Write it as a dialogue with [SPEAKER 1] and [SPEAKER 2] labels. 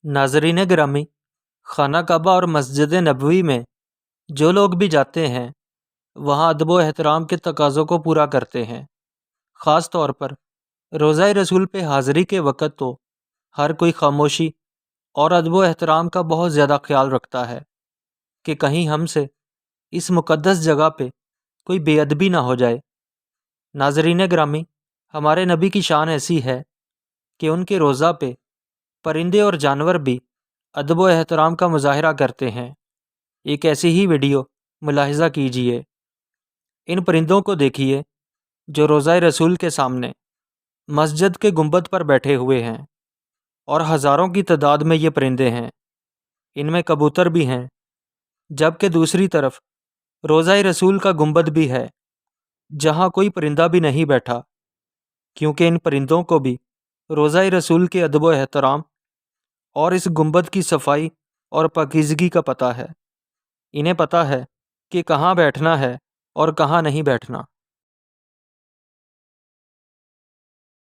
[SPEAKER 1] ناظرین گرامی، خانہ کعبہ اور مسجد نبوی میں جو لوگ بھی جاتے ہیں وہاں ادب و احترام کے تقاضوں کو پورا کرتے ہیں۔ خاص طور پر روضہ رسول پہ حاضری کے وقت تو ہر کوئی خاموشی اور ادب و احترام کا بہت زیادہ خیال رکھتا ہے کہ کہیں ہم سے اس مقدس جگہ پہ کوئی بے ادبی نہ ہو جائے۔ ناظرین گرامی، ہمارے نبی کی شان ایسی ہے کہ ان کے روضہ پہ پرندے اور جانور بھی ادب و احترام کا مظاہرہ کرتے ہیں۔ ایک ایسی ہی ویڈیو ملاحظہ کیجیے۔ ان پرندوں کو دیکھیے جو روضہ رسول کے سامنے مسجد کے گنبد پر بیٹھے ہوئے ہیں، اور ہزاروں کی تعداد میں یہ پرندے ہیں۔ ان میں کبوتر بھی ہیں، جبکہ دوسری طرف روضہ رسول کا گنبد بھی ہے جہاں کوئی پرندہ بھی نہیں بیٹھا، کیونکہ ان پرندوں کو بھی روضہ رسول کے ادب و احترام اور اس گنبد کی صفائی اور پاکیزگی کا پتہ ہے۔ انہیں پتہ ہے کہ کہاں بیٹھنا ہے اور کہاں نہیں بیٹھنا۔